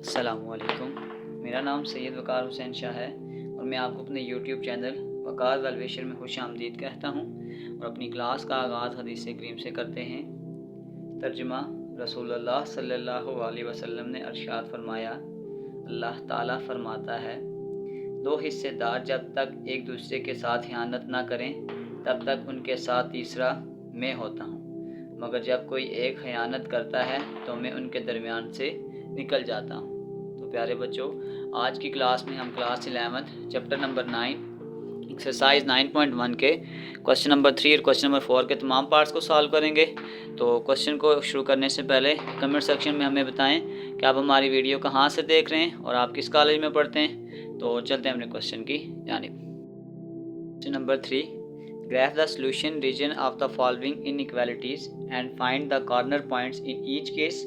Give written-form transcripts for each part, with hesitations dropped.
अस्सलामुअलैकुम। मेरा नाम सैयद वकार हुसैन शाह है और मैं आपको अपने यूट्यूब चैनल वकार वेलविशर में खुशामदीद कहता हूँ। और अपनी क्लास का आगाज़ हदीस करीम से करते हैं। तर्जुमा रसूलुल्लाह सल्लल्लाहु अलैहि वसल्लम ने इरशाद फरमाया, अल्लाह ताला फरमाता है, दो हिस्सेदार जब तक एक दूसरे के साथ खयानत ना करें तब तक उनके साथ तीसरा मैं होता हूँ, मगर जब कोई एक खयानत करता है तो मैं उनके दरमियान से निकल जाता हूँ। तो प्यारे बच्चों, आज की क्लास में हम क्लास 11 चैप्टर नंबर 9 एक्सरसाइज 9.1 के क्वेश्चन नंबर 3 और क्वेश्चन नंबर 4 के तमाम पार्ट्स को सॉल्व करेंगे। तो क्वेश्चन को शुरू करने से पहले कमेंट सेक्शन में हमें बताएं कि आप हमारी वीडियो कहाँ से देख रहे हैं और आप किस कॉलेज में पढ़ते हैं। तो चलते हैं अपने क्वेश्चन की जानिब। Question number 3, graph the solution region of the following inequalities and find the corner points in each case.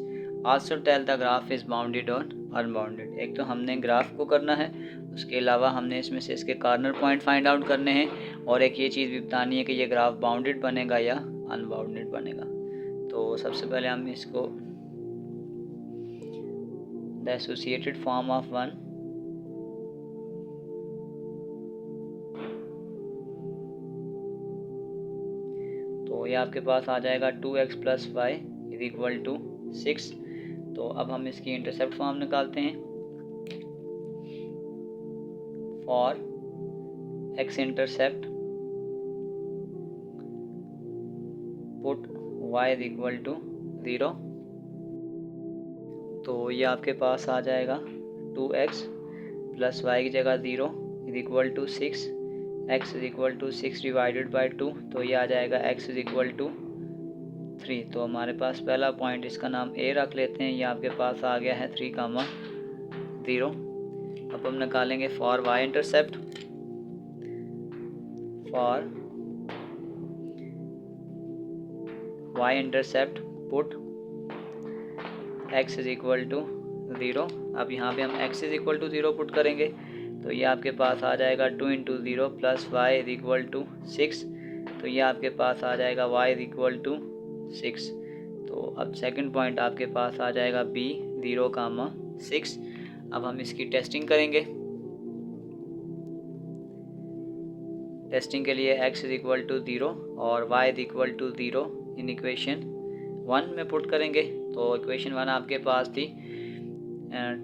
Also tell the graph is bounded or unbounded. एक तो हमने ग्राफ को करना है, उसके अलावा हमने इसमें से इसके कॉर्नर पॉइंट फाइंड आउट करने हैं और एक ये चीज़ भी बतानी है कि ये ग्राफ बाउंडेड बनेगा या अनबाउंडेड बनेगा। तो सबसे पहले हम इसको the associated form of one, तो ये आपके पास आ जाएगा 2x + y = 6। तो अब हम इसकी इंटरसेप्ट फॉर्म निकालते हैं। For x intercept put y = 0। तो ये आपके पास आ जाएगा 2x + y की जगह 0 = 6, x = 6 / 2, तो ये आ जाएगा x = 3। तो हमारे पास पहला पॉइंट, इसका नाम a रख लेते हैं, ये आपके पास आ गया है 3, 0। अब हम निकालेंगे for y intercept. For y intercept put x = 0। अब यहाँ पे हम x = 0 पुट करेंगे, तो ये आपके पास आ जाएगा 2 × 0 + y = 6। तो ये आपके पास आ जाएगा y = 6। तो अब सेकंड पॉइंट आपके पास आ जाएगा b 0, 6। अब हम इसकी टेस्टिंग करेंगे। टेस्टिंग के लिए x = 0 और y = 0 इन इक्वेशन 1 में पुट करेंगे। तो इक्वेशन 1 आपके पास थी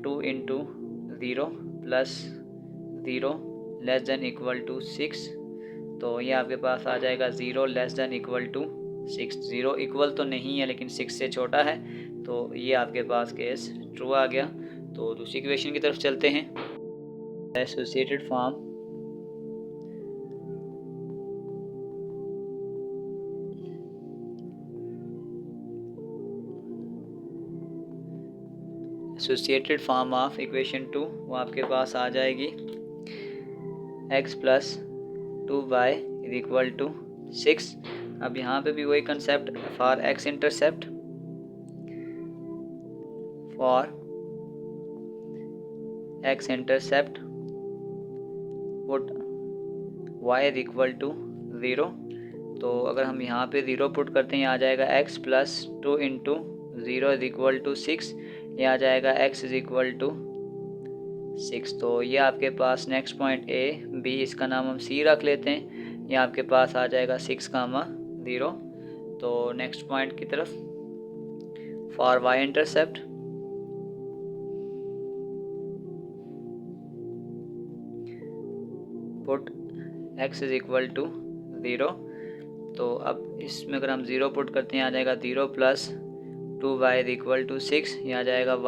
2 × 0 + 0 <= 6। तो ये आपके पास आ जाएगा 0 <= 6। 0 इक्वल तो नहीं है लेकिन 6 से छोटा है, तो ये आपके पास केस ट्रू आ गया। तो दूसरी इक्वेशन की तरफ चलते हैं। Associated form associated form of equation 2 वो आपके पास आ जाएगी x + 2y = 6। अब यहाँ पे भी वही concept, for x intercept put y = 0। तो अगर हम यहाँ पे 0 पुट करते हैं, आ जाएगा x + 2 × 0 = 6। ये आ जाएगा x = 6। तो ये आपके पास नेक्स्ट पॉइंट a b, इसका नाम हम c रख लेते हैं, ये आपके पास आ जाएगा 6, 0। तो नेक्स्ट पॉइंट की तरफ for y intercept put x = 0। तो अब इसमें अगर हम 0 पुट करते हैं, आ जाएगा 0 + 2y = 6। ये आ जाएगा y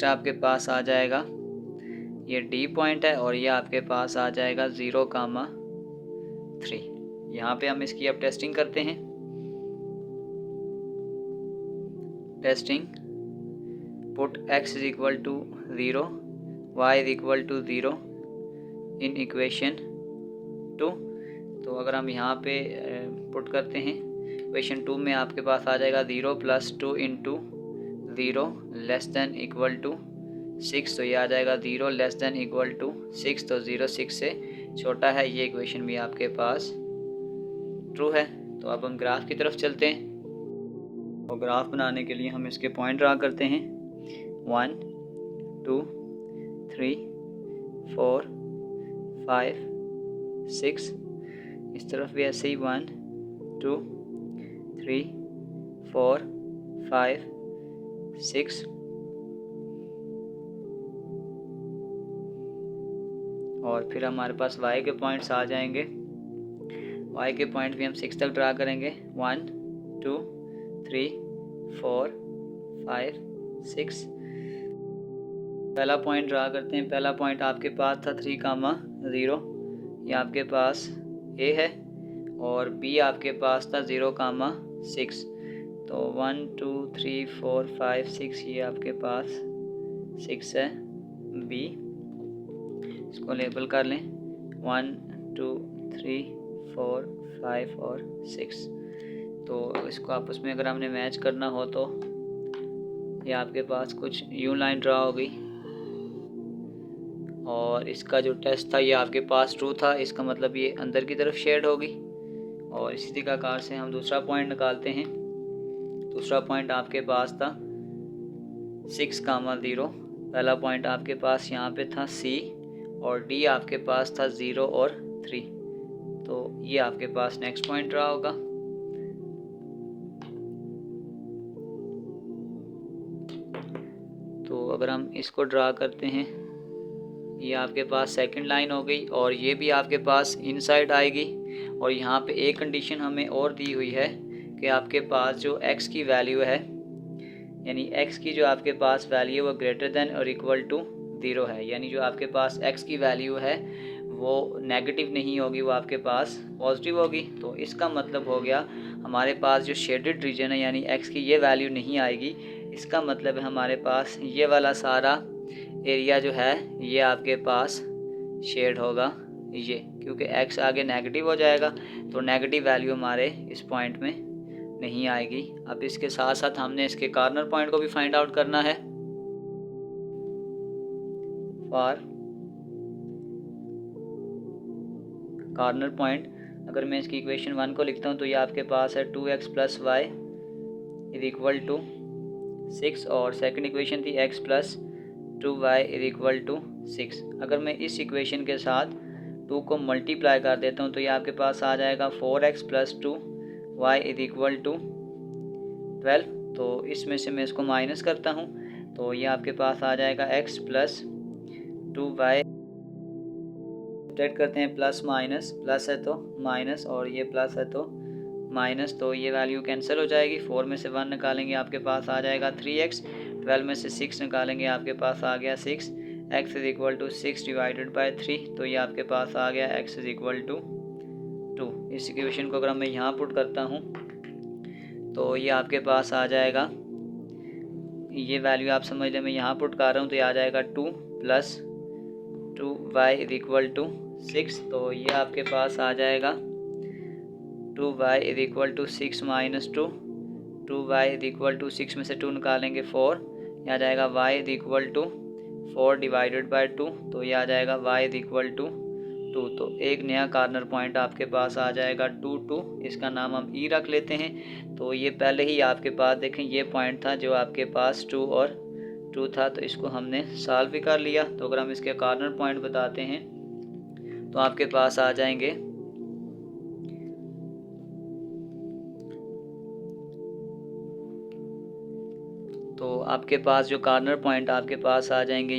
आपके पास आ जाएगा, ये D पॉइंट है और ये आपके पास आ जाएगा 0, 3। यहाँ पे हम इसकी अब टेस्टिंग करते हैं। Testing put x = 0 y = 0 in equation 2। तो अगर हम यहाँ पे पुट करते हैं, इक्वेशन 2 में आपके पास आ जाएगा 0 + 2 × 0 <= 6। तो ये आ जाएगा 0 <= 6। तो 0 6 से छोटा है, ये इक्वेशन भी आपके पास ट्रू है। तो अब हम ग्राफ की तरफ चलते हैं। तो ग्राफ बनाने के लिए हम इसके पॉइंट ड्रा करते हैं। 1 2 3 4 5 6, इस तरफ भी ऐसे ही 1 2 3 4 5 6, और फिर हमारे पास y के पॉइंट्स आ जाएंगे। y के पॉइंट भी हम 6 तक ड्रा करेंगे। 1 2 3 4 5 6। पहला पॉइंट ड्रा करते हैं। पहला पॉइंट आपके पास था 3,0, ये आपके पास a है, और b आपके पास था 0,6। तो 1 2 3 4 5 6, ये आपके पास 6 है b। इसको लेबल कर लें 1 2 3 4 5 और 6। तो इसको आपस में अगर हमने मैच करना हो तो ये आपके पास कुछ यूं लाइन ड्रा होगी, और इसका जो टेस्ट था ये आपके पास ट्रू था, इसका मतलब ये अंदर की तरफ शेड होगी। और इसी तरीक़ाकार से हम दूसरा पॉइंट निकालते हैं। दूसरा पॉइंट आपके पास था 6,0। पहला पॉइंट आपके पास यहाँ पे था C, और D आपके पास था 0 और 3। तो ये आपके पास नेक्स्ट पॉइंट रहा होगा। तो अगर हम इसको ड्रा करते हैं, ये आपके पास सेकंड लाइन हो गई, और ये भी आपके पास इनसाइड आएगी। और यहाँ पे एक कंडीशन हमें और दी हुई है कि आपके पास जो x की वैल्यू है, यानी x की जो आपके पास वैल्यू वो ग्रेटर देन और इक्वल टू 0 है, यानी जो आपके पास x की वैल्यू है वो नेगेटिव नहीं होगी, वो आपके पास पॉजिटिव होगी। तो इसका मतलब हो गया हमारे पास जो शेडेड रीजन है, यानी x की ये वैल्यू नहीं आएगी। इसका मतलब है हमारे पास ये वाला सारा एरिया जो है ये आपके पास शेड होगा ये, क्योंकि x आगे नेगेटिव हो जाएगा, तो नेगेटिव वैल्यू हमारे इस पॉइंट में नहीं आएगी। अब इसके साथ साथ हमने इसके कॉर्नर पॉइंट को भी फाइंड आउट करना है। फॉर कॉर्नर पॉइंट अगर मैं इसकी इक्वेशन 1 को लिखता हूँ तो ये आपके पास है 2x + y = 6, और सेकंड इक्वेशन थी x + 2y = 6। अगर मैं इस इक्वेशन के साथ 2 को मल्टीप्लाई कर देता हूँ तो ये आपके पास आ जाएगा 4x + 2y = 12। तो इसमें से मैं इसको माइनस करता हूँ तो ये आपके पास आ जाएगा x + 2y। सब्ट्रैक्ट करते हैं, प्लस माइनस, प्लस है तो माइनस, और ये प्लस है तो माइनस, तो ये वैल्यू कैंसिल हो जाएगी। 4 में से 1 निकालेंगे आपके पास आ जाएगा 3x, 12 में से 6 निकालेंगे आपके पास आ गया 6, x = 6 / 3, तो ये आपके पास आ गया x = 2। इस इक्वेशन को अगर मैं यहाँ पुट करता हूँ तो ये आपके पास आ जाएगा, ये वैल्यू आप समझ लें मैं यहाँ पुट कर रहा हूँ, तो ये आ जाएगा 2 + 2y = 6। तो ये आपके पास आ जाएगा 2y = 6 - 2, 2y = 6 में से 2 निकालेंगे 4, यह आ जाएगा y = 4 / 2, तो ये आ जाएगा y = 2। तो एक नया कॉर्नर पॉइंट आपके पास आ जाएगा 2 2, इसका नाम हम E रख लेते हैं। तो ये पहले ही आपके पास देखें ये पॉइंट था जो आपके पास 2 और 2 था, तो इसको हमने सॉल्व भी कर लिया। तो अगर हम इसके कॉर्नर पॉइंट बताते हैं तो आपके पास आ जाएंगे तो आपके पास जो कॉर्नर पॉइंट आपके पास आ जाएंगे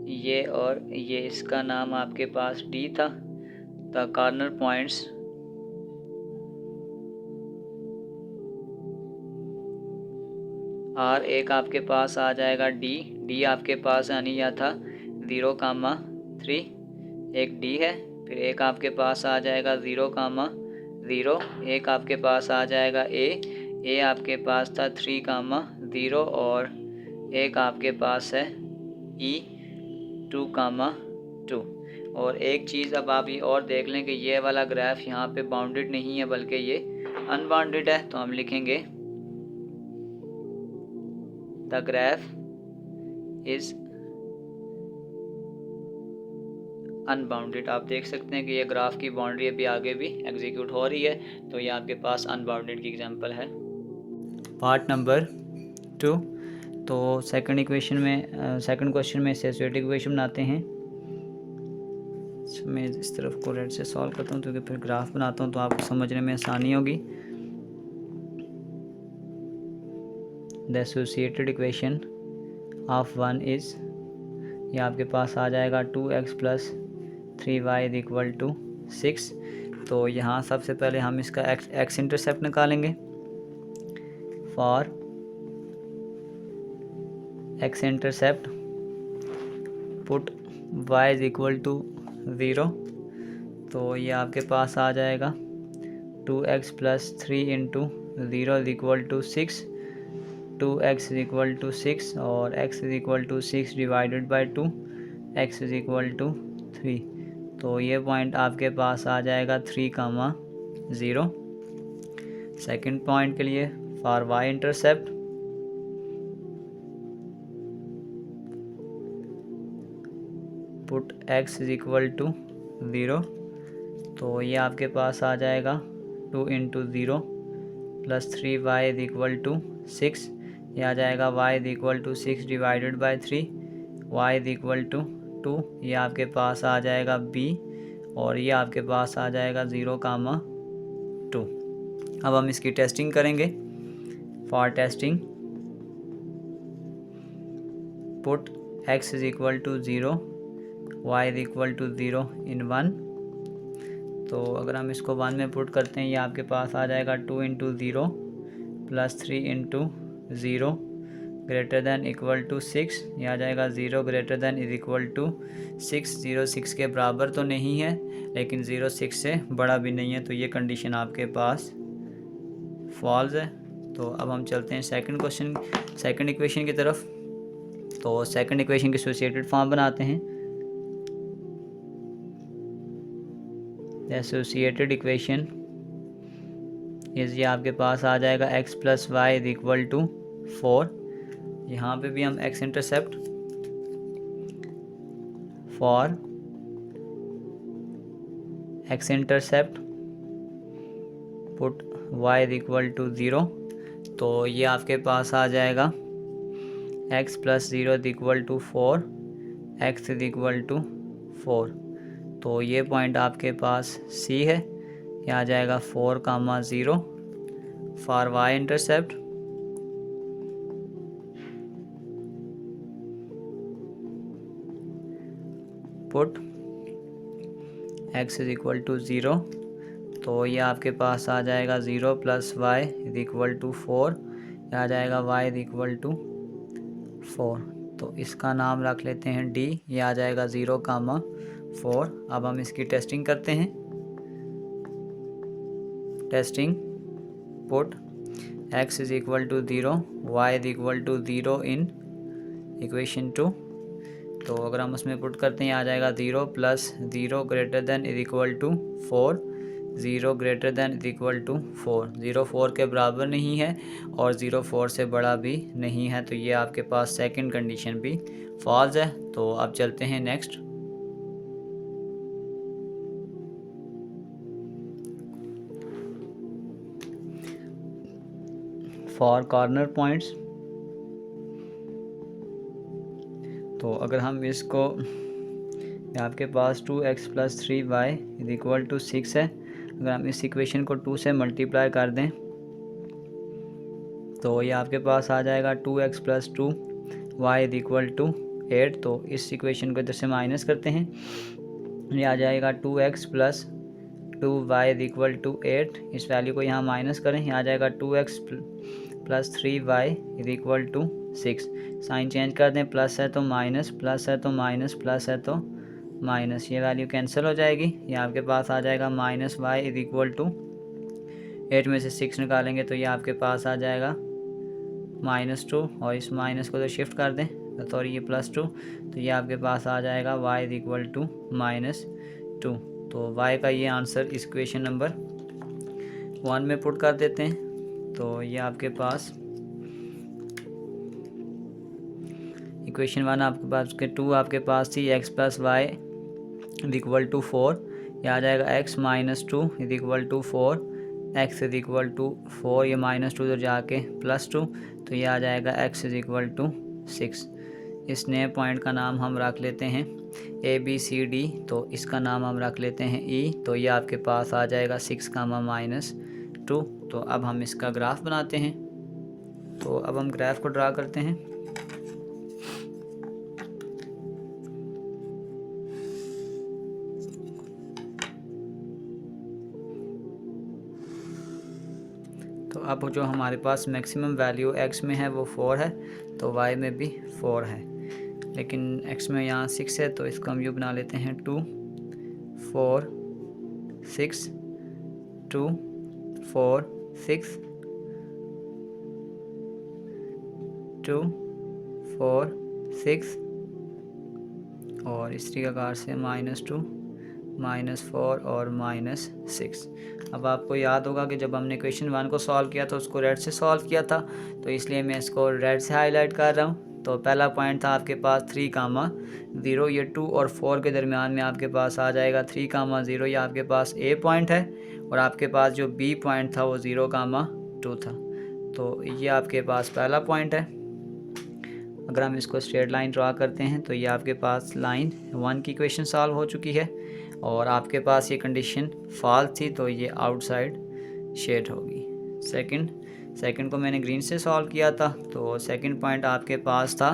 ये और ये, इसका नाम आपके पास D था। द कॉर्नर पॉइंट्स R एक आपके पास आ जाएगा D आपके पास आनी या था 0,3, एक D है, फिर एक आपके पास आ जाएगा 0,0, एक आपके पास आ जाएगा A आपके पास था 3,0, और एक आपके पास है E 2,2। और एक चीज़ अब आप ये और देख लें कि ये वाला ग्राफ यहाँ पे बाउंडेड नहीं है बल्कि ये अनबाउंडेड है। तो हम लिखेंगे द ग्राफ इज़ अनबाउंडेड। आप देख सकते हैं कि ये ग्राफ की बाउंड्री अभी आगे भी एग्जीक्यूट हो रही है, तो ये आपके पास अनबाउंडेड की एग्जांपल है। पार्ट नंबर 2, तो सेकंड क्वेश्चन में एसोसिएटिव इक्वेशन बनाते हैं। मैं इस तरफ को रेड से सॉल्व करता हूँ क्योंकि फिर ग्राफ बनाता हूँ तो आपको समझने में आसानी होगी। The associated equation of 1 is, ये आपके पास आ जाएगा 2x + 3y = 6। तो यहाँ सबसे पहले हम इसका x इंटरसेप्ट निकालेंगे। For x intercept put y = 0। तो ये आपके पास आ जाएगा 2x + 3 × 0 = 6, 2x = 6 और x = 6 डिवाइडेड बाई 2, x = 3। तो ये पॉइंट आपके पास आ जाएगा 3, 0। सेकंड पॉइंट के लिए for y intercept put x = 0। तो ये आपके पास आ जाएगा 2 × 0 + 3y = 6। ये आ जाएगा y = 6 डिवाइडेड बाई 3, y = 2। ये आपके पास आ जाएगा b और ये आपके पास आ जाएगा 0, 2। अब हम इसकी टेस्टिंग करेंगे। For testing put x = 0, y = 0 in 1। तो अगर हम इसको 1 में पुट करते हैं, ये आपके पास आ जाएगा 2 × 0 + 3 × 0 > 6। ये आ जाएगा 0 > 6। 0 6 के बराबर तो नहीं है लेकिन 0 6 से बड़ा भी नहीं है, तो ये कंडीशन आपके पास फॉल्स है। तो अब हम चलते हैं सेकंड इक्वेशन की तरफ। तो सेकंड इक्वेशन की एसोसिएटेड फॉर्म बनाते हैं। एसोसिएटेड इक्वेशन ये आपके पास आ जाएगा x + y = 4। यहाँ पे भी हम x intercept for x intercept put y = 0। तो ये आपके पास आ जाएगा x + 0 = 4, x = 4। तो ये पॉइंट आपके पास C है। ये आ जाएगा 4, 0। For y intercept put x = 0। तो ये आपके पास आ जाएगा 0 + y = 4। ये आ जाएगा y = 4। तो इसका नाम रख लेते हैं D। ये आ जाएगा 0, 4। अब हम इसकी टेस्टिंग करते हैं। Testing put x = 0, y = 0 in equation 2। तो अगर हम उसमें पुट करते हैं, आ जाएगा 0 + 0 > 4, 0 > 4। 0 4 के बराबर नहीं है और 0 4 से बड़ा भी नहीं है, तो ये आपके पास सेकंड कंडीशन भी फॉल्स है। तो अब चलते हैं नेक्स्ट। फॉर कॉर्नर पॉइंट्स, तो अगर हम इसको, आपके पास 2x + 3y = 6 है। अगर हम इस इक्वेशन को 2 से मल्टीप्लाई कर दें तो ये आपके पास आ जाएगा 2x + 2y = 8। तो इस इक्वेशन को इधर से माइनस करते हैं, ये आ जाएगा 2x + 2y = 8। इस वैल्यू को यहाँ माइनस करें, यहाँ आ जाएगा 2x + 3y = 6। साइन चेंज कर दें, प्लस है तो माइनस, प्लस है तो माइनस, प्लस है तो माइनस, ये वैल्यू कैंसिल हो जाएगी। ये आपके पास आ जाएगा -y = 8 में से 6 निकालेंगे तो ये आपके पास आ जाएगा -2 और इस माइनस को तो शिफ्ट कर दें, सॉरी ये +2, तो ये आपके पास आ जाएगा y = -2। तो y का ये आंसर इस इक्वेशन नंबर 1 में पुट कर देते हैं। तो ये आपके पास इक्वेशन 1 आपके पास के 2 आपके पास थी, x + y = 4। यह आ जाएगा x - 2 = 4, x is equal to 4, ये -2 उधर जाके +2, तो ये आ जाएगा x इज इक्वल टू 6। इस नए पॉइंट का नाम हम रख लेते हैं ABCD, तो इसका नाम हम रख लेते हैं E, तो ये आपके पास आ जाएगा 6, -2। तो अब हम इसका ग्राफ बनाते हैं। तो अब हम ग्राफ को ड्रा करते हैं। तो अब जो हमारे पास मैक्सिमम वैल्यू x में है वो 4 है, तो y में भी 4 है, लेकिन x में यहाँ 6 है, तो इसको हम यूँ बना लेते हैं 2 4 6 2 4 6 2 4 6 और इस तरीक़ाकार से -2 -4 और -6। अब आपको याद होगा कि जब हमने क्वेश्चन 1 को सॉल्व किया तो उसको रेड से सॉल्व किया था, तो इसलिए मैं इसको रेड से हाईलाइट कर रहा हूँ। तो पहला पॉइंट था आपके पास 3, 0, ये 2 और 4 के दरमियान में आपके पास आ जाएगा 3, 0, ये आपके पास A पॉइंट है, और आपके पास जो B पॉइंट था वो 0, 2 था। तो ये आपके पास पहला पॉइंट है। अगर हम इसको स्ट्रेट लाइन ड्रा करते हैं तो ये आपके पास लाइन 1 की इक्वेशन सॉल्व हो चुकी है, और आपके पास ये कंडीशन फॉल्स थी, तो ये आउटसाइड शेड होगी। सेकंड को मैंने ग्रीन से सॉल्व किया था, तो सेकंड पॉइंट आपके पास था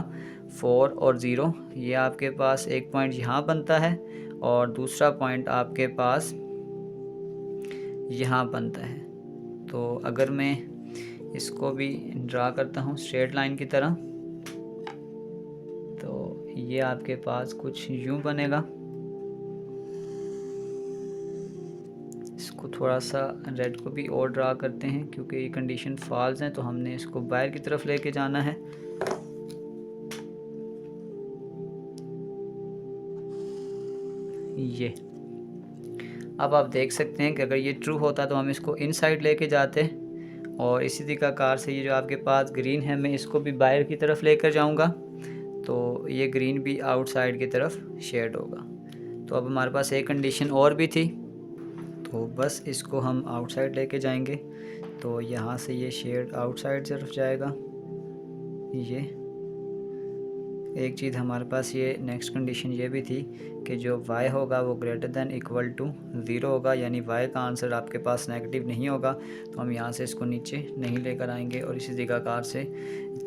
4 और 0, ये आपके पास एक पॉइंट यहाँ बनता है और दूसरा पॉइंट आपके पास यहाँ बनता है। तो अगर मैं इसको भी ड्रा करता हूँ स्ट्रेट लाइन की तरह, तो ये आपके पास कुछ यूँ बनेगा। इसको थोड़ा सा रेड को भी और ड्रा करते हैं, क्योंकि ये कंडीशन फॉल्स हैं, तो हमने इसको बाहर की तरफ लेके जाना है। ये अब आप देख सकते हैं कि अगर ये ट्रू होता तो हम इसको इनसाइड लेके जाते, और इसी तरीक़ाकार से ये जो आपके पास ग्रीन है मैं इसको भी बाहर की तरफ लेकर जाऊंगा, तो ये ग्रीन भी आउटसाइड की तरफ शेड होगा। तो अब हमारे पास एक कंडीशन और भी थी, तो बस इसको हम आउटसाइड लेके जाएंगे, तो यहाँ से ये शेड आउटसाइड तरफ जाएगा। ये एक चीज़ हमारे पास ये नेक्स्ट कंडीशन ये भी थी कि जो y होगा वो ग्रेटर दैन इक्वल टू 0 होगा, यानी y का आंसर आपके पास नेगेटिव नहीं होगा, तो हम यहाँ से इसको नीचे नहीं लेकर आएंगे। और इसी तरीक़ाकार से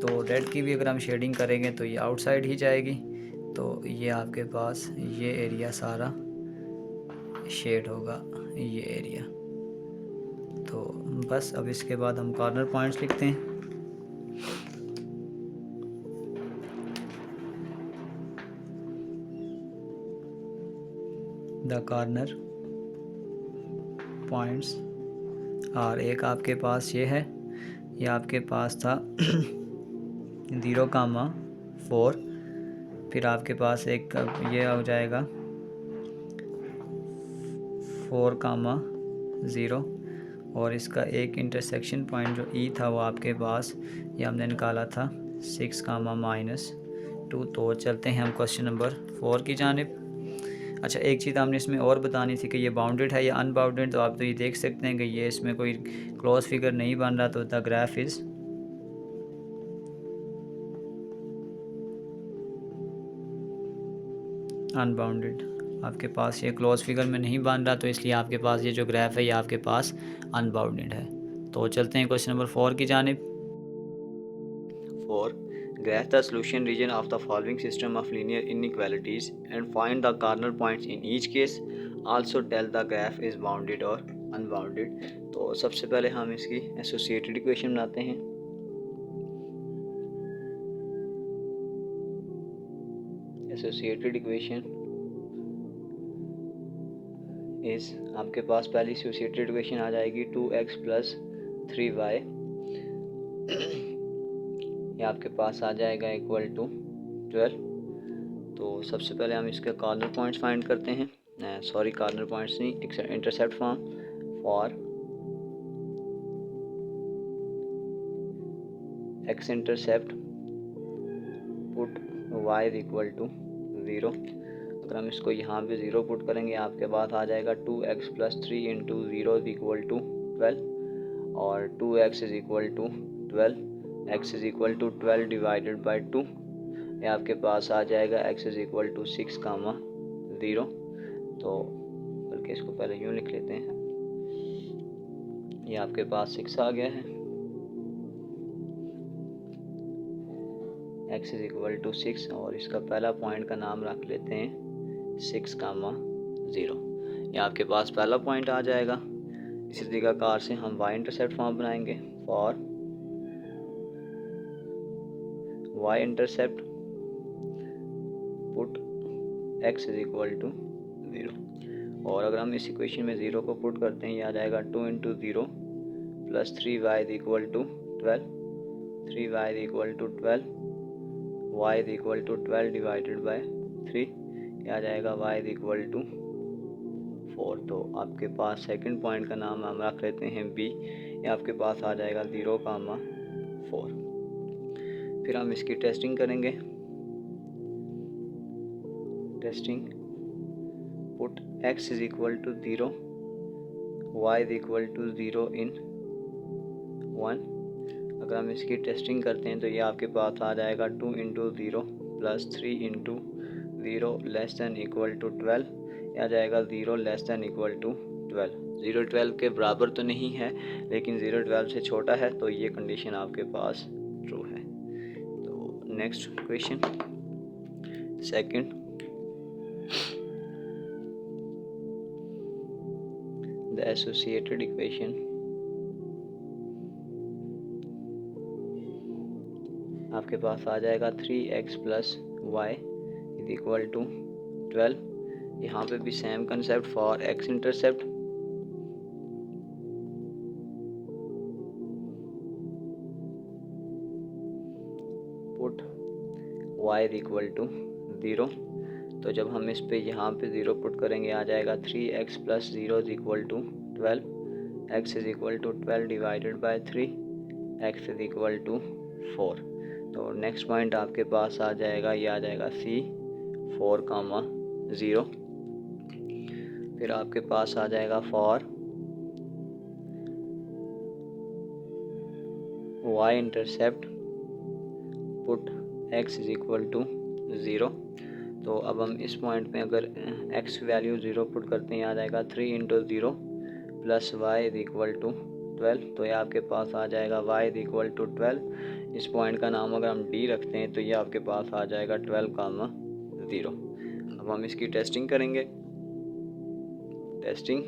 तो रेड की भी अगर हम शेडिंग करेंगे तो ये आउटसाइड ही जाएगी, तो ये आपके पास ये एरिया सारा शेड होगा, ये एरिया। तो बस अब इसके बाद हम कॉर्नर पॉइंट्स लिखते हैं। द कॉर्नर पॉइंट्स और एक आपके पास ये है, ये आपके पास था 0, 4, फिर आपके पास एक ये हो जाएगा 4, 0, और इसका एक इंटरसेक्शन पॉइंट जो E था वो आपके पास ये हमने निकाला था 6, -2। तो चलते हैं हम क्वेश्चन नंबर 4 की जानिब। अच्छा, एक चीज़ हमने इसमें और बतानी थी कि ये बाउंडेड है या अनबाउंडेड, तो आप तो ये देख सकते हैं कि ये इसमें कोई क्लोज फिगर नहीं बन रहा, तो द ग्राफ इज़ अनबाउंडेड। आपके पास ये क्लोज फिगर में नहीं बन रहा, तो इसलिए आपके पास ये जो ग्राफ है ये आपके पास अनबाउंडेड है। तो चलते हैं क्वेश्चन नंबर 4 की जानिब। 4. Graph the solution region of the following system of linear inequalities and find the corner points in each case. Also tell the graph is bounded or unbounded. तो सबसे पहले हम इसकी एसोसिएटेड इक्वेशन बनाते हैं। Associated equation इस आपके पास पहली एसोसिएटेड इक्वेशन आ जाएगी 2x + 3y, ये आपके पास आ जाएगा इक्वल टू 12। तो सबसे पहले हम इसके कॉर्नर पॉइंट्स फाइंड करते हैं, सॉरी कॉर्नर पॉइंट्स नहीं, intercept form for x intercept put y equal to 0। अगर हम इसको यहाँ पे 0 पुट करेंगे आपके पास आ जाएगा 2x + 3 × 0 इक्वल टू 12। और 2x is equal to 12, x is equal to 12 divided by 2, ये आपके पास आ जाएगा x इज इक्वल टू 6, 0। तो बल्कि इसको पहले यूँ लिख लेते हैं, ये आपके पास 6 आ गया है। x इज इक्वल टू 6 और इसका पहला पॉइंट का नाम रख लेते हैं 6, 0। ये आपके पास पहला पॉइंट आ जाएगा। इसी तरीक़ाकार से हम y इंटरसेप्ट फॉर्म बनाएंगे। For y intercept put x is equal to 0, और अगर हम इस इक्वेशन में 0 को पुट करते हैं, ये आ जाएगा 2 into 0 plus 3y is equal to 12, 3y is equal to 12, y is equal to 12 divided by 3, ये आ जाएगा y इज इक्वल टू 4। तो आपके पास सेकंड पॉइंट का नाम हम रख लेते हैं b, ये आपके पास आ जाएगा 0, 4। फिर हम इसकी टेस्टिंग करेंगे। Testing put x is equal to 0, y is equal to 0 in 1। अगर हम इसकी टेस्टिंग करते हैं तो ये आपके पास आ जाएगा 2 into 0 plus 3 into 0 less than equal to 12, आ जाएगा 0 लेस दैन इक्वल टू 12। 0 12 के बराबर तो नहीं है, लेकिन 0 12 से छोटा है, तो ये कंडीशन आपके पास ट्रू है। तो next question, second, the associated equation आपके पास आ जाएगा 3x plus y is equal to 12। यहाँ पे भी same concept for x intercept. Put y is equal to 0, तो जब हम इस पे यहाँ पे 0 पुट करेंगे, आ जाएगा 3x plus 0 is equal to 12, x is equal to 12 divided by 3, x is equal to 4। तो नेक्स्ट पॉइंट आपके पास आ जाएगा, ये आ जाएगा c 4, 0। फिर आपके पास आ जाएगा for y intercept put x is equal to 0। तो अब हम इस पॉइंट में अगर x की वैल्यू 0 पुट करते हैं, आ जाएगा 3 into 0 plus y is equal to 12। तो ये आपके पास आ जाएगा y इज इक्वल टू 12। इस पॉइंट का नाम अगर हम d रखते हैं तो ये आपके पास आ जाएगा 12, 0। अब हम इसकी टेस्टिंग करेंगे। Testing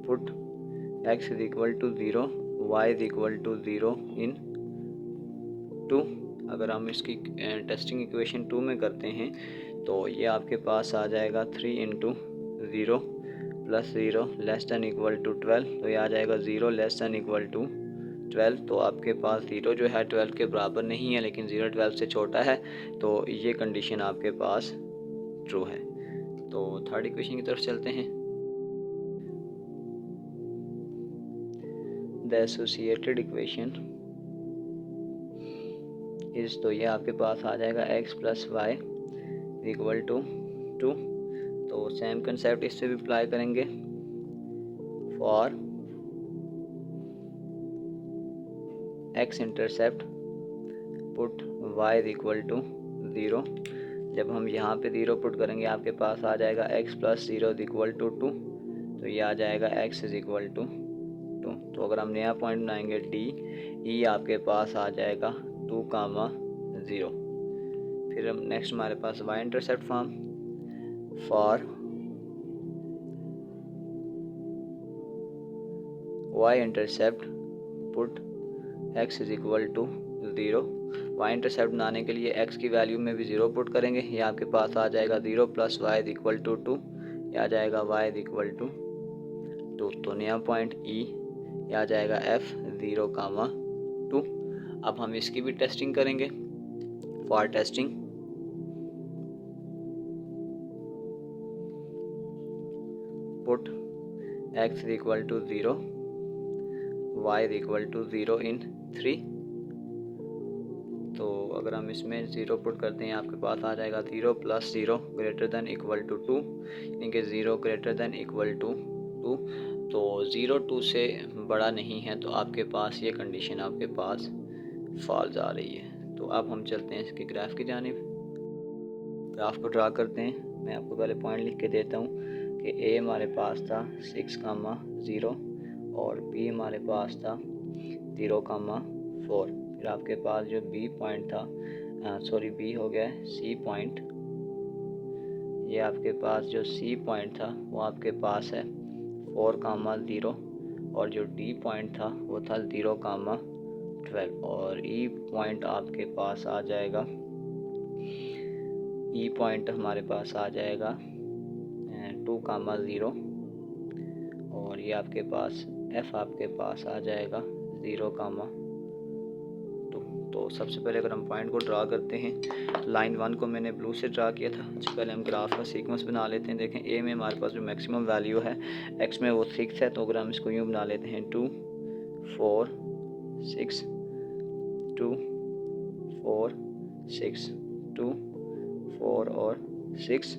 put x is equal to 0, y is equal to 0 in 2। अगर हम इसकी टेस्टिंग इक्वेशन 2 में करते हैं तो ये आपके पास आ जाएगा 3 into 0 plus 0 less than equal to 12। तो ये आ जाएगा 0 लेस दैन इक्वल टू 12। तो आपके पास 0 जो है 12 के बराबर नहीं है, लेकिन 0 12 से छोटा है, तो ये कंडीशन आपके पास ट्रू है। तो थर्ड इक्वेशन की तरफ चलते हैं। द एसोसिएटेड इक्वेशन इज, तो ये आपके पास आ जाएगा x plus y equal to 2। तो सेम कंसेप्ट इससे भी अप्लाई करेंगे। For x intercept put y equal to 0। जब हम यहाँ पे 0 पुट करेंगे, आपके पास आ जाएगा x प्लस 0 इक्वल टू 2। तो ये आ जाएगा x इज इक्वल टू 2। तो अगर हम नया पॉइंट बनाएंगे d, e आपके पास आ जाएगा 2, 0। फिर हम नेक्स्ट हमारे पास y intercept form. For y intercept put x is equal to 0। y intercept बनाने के लिए x की वैल्यू में भी 0 पुट करेंगे। ये आपके पास आ जाएगा 0 प्लस y इक्वल टू 2। ये आ जाएगा y इक्वल टू 2। तो नया पॉइंट e, ये आ जाएगा f 0, 2। अब हम इसकी भी टेस्टिंग करेंगे। For testing put x equal to 0, y equal to 0 in 3। तो अगर हम इसमें 0 पुट करते हैं, आपके पास आ जाएगा 0 plus 0 greater than equal to 2, यानी कि 0 ग्रेटर दैन इक्वल टू 2। तो 0 2 से बड़ा नहीं है, तो आपके पास ये कंडीशन आपके पास फॉल्स आ रही है। तो अब हम चलते हैं इसके ग्राफ की जानिब। ग्राफ को ड्रा करते हैं। मैं आपको पहले पॉइंट लिख के देता हूँ कि ए हमारे पास था 6,0 और बी हमारे पास था 0,4। फिर आपके पास जो बी पॉइंट था, बी हो गया सी पॉइंट। ये आपके पास जो सी पॉइंट था वो आपके पास है 4,0 और जो डी पॉइंट था वो था 0,12 और ई पॉइंट आपके पास आ जाएगा, ई पॉइंट हमारे पास आ जाएगा 2,0 और ये आपके पास एफ आपके पास आ जाएगा 0,2। तो सबसे पहले अगर हम पॉइंट को ड्रा करते हैं, लाइन 1 को मैंने ब्लू से ड्रा किया था। सबसे पहले हम ग्राफ का सीक्वेंस बना लेते हैं। देखें ए में हमारे पास जो मैक्सिमम वैल्यू है एक्स में वो 6 है, तो अगर हम इसको यूँ बना लेते हैं 2 4 6 2 4 6 2 4 और 6।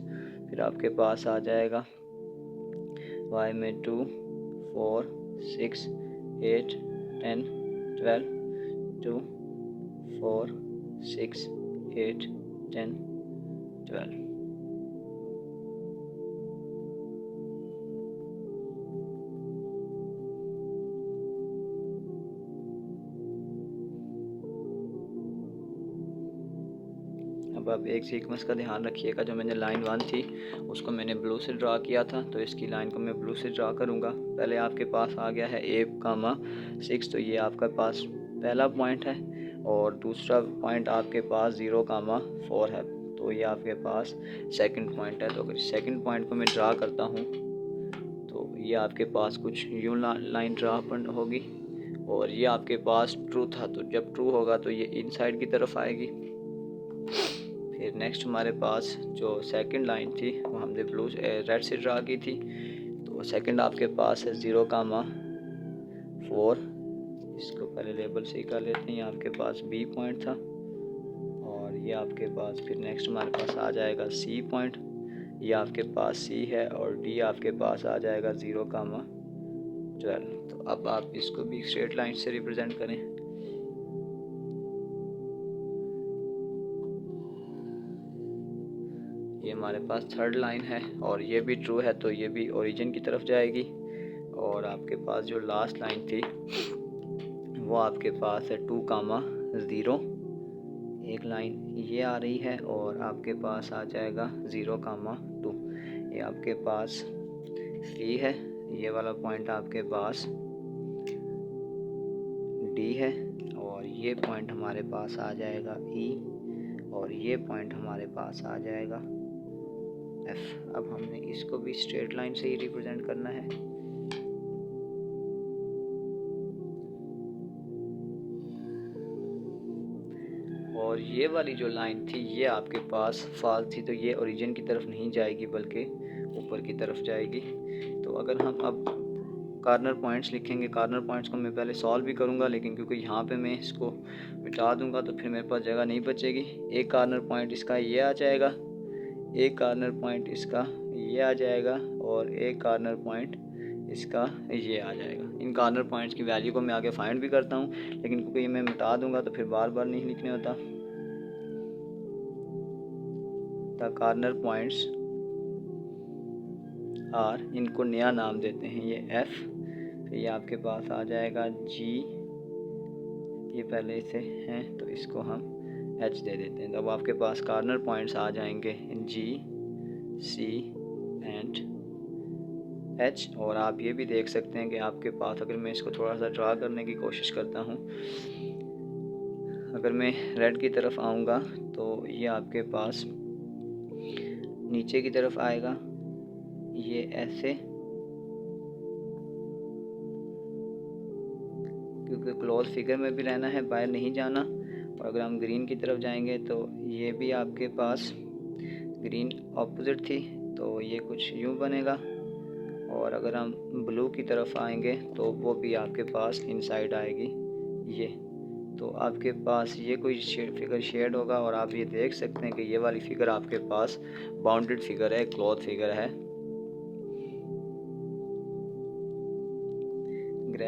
फिर आपके पास आ जाएगा y में 2 4 6 8 10 12 2 4 6 8 10 12। अब आप एक सीक्वेंस का ध्यान रखिएगा, जो मैंने लाइन 1 थी उसको मैंने ब्लू से ड्रा किया था, तो इसकी लाइन को मैं ब्लू से ड्रा करूँगा। पहले आपके पास आ गया है 8,6, तो ये आपका पास पहला पॉइंट है और दूसरा पॉइंट आपके पास 0,4 है, तो ये आपके पास सेकंड पॉइंट है। तो अगर सेकंड पॉइंट को मैं ड्रा करता हूँ तो ये आपके पास कुछ यूँ लाइन ड्रा होगी और ये आपके पास ट्रू था, तो जब ट्रू होगा तो ये इनसाइड की तरफ आएगी। फिर नेक्स्ट हमारे पास जो सेकंड लाइन थी वो हमने रेड से ड्रा की थी, तो सेकंड आपके पास है 0,4। इसको पहले लेबल से ही कर लेते हैं। ये आपके पास बी पॉइंट था और ये आपके पास फिर नेक्स्ट हमारे पास आ जाएगा सी पॉइंट, ये आपके पास सी है और डी आपके पास आ जाएगा 0,12। तो अब आप इसको भी स्ट्रेट लाइन से रिप्रेजेंट करें। ये हमारे पास थर्ड लाइन है और ये भी ट्रू है, तो ये भी ओरिजिन की तरफ जाएगी। और आपके पास जो लास्ट लाइन थी वो आपके पास है 2,0। एक लाइन ये आ रही है और आपके पास आ जाएगा 0,2। ये आपके पास सी है, ये वाला पॉइंट आपके पास डी है और ये पॉइंट हमारे पास आ जाएगा ई और ये पॉइंट हमारे पास आ जाएगा एफ। अब हमने इसको भी स्ट्रेट लाइन से ही रिप्रेजेंट करना है। और ये वाली जो लाइन थी ये आपके पास फॉल्स थी, तो ये ओरिजिन की तरफ नहीं जाएगी बल्कि ऊपर की तरफ जाएगी। तो अगर हम अब कार्नर पॉइंट्स लिखेंगे, कार्नर पॉइंट्स को मैं पहले सॉल्व भी करूँगा, लेकिन क्योंकि यहाँ पे मैं इसको मिटा दूँगा तो फिर मेरे पास जगह नहीं बचेगी। एक कार्नर पॉइंट इसका ये आ जाएगा, एक कार्नर पॉइंट इसका ये आ जाएगा और एक कार्नर पॉइंट इसका ये आ जाएगा। इन कार्नर पॉइंट्स की वैल्यू को मैं आगे फाइंड भी करता हूँ, लेकिन क्योंकि ये मैं मिटा दूँगा तो फिर बार बार नहीं लिखने होता। द कार्नर पॉइंट्स आर, इनको नया नाम देते हैं, ये एफ। फिर ये आपके पास आ जाएगा जी, ये पहले से हैं तो इसको हम एच दे देते हैं। तो अब आपके पास कार्नर पॉइंट्स आ जाएंगे जी सी एंड एच। और आप ये भी देख सकते हैं कि आपके पास, अगर मैं इसको थोड़ा सा ड्रा करने की कोशिश करता हूँ, अगर मैं रेड की तरफ आऊँगा तो ये आपके पास नीचे की तरफ आएगा, ये ऐसे, क्योंकि क्लोज फिगर में भी रहना है, बाहर नहीं जाना। और अगर हम ग्रीन की तरफ जाएंगे तो ये भी आपके पास ग्रीन ऑपोजिट थी तो ये कुछ यूँ बनेगा। और अगर हम ब्लू की तरफ आएंगे तो वो भी आपके पास इनसाइड आएगी ये। तो आपके पास ये कोई फिगर शेड होगा और आप ये देख सकते हैं कि ये वाली फिगर आपके पास बाउंडेड फिगर है, क्लॉथ फिगर है।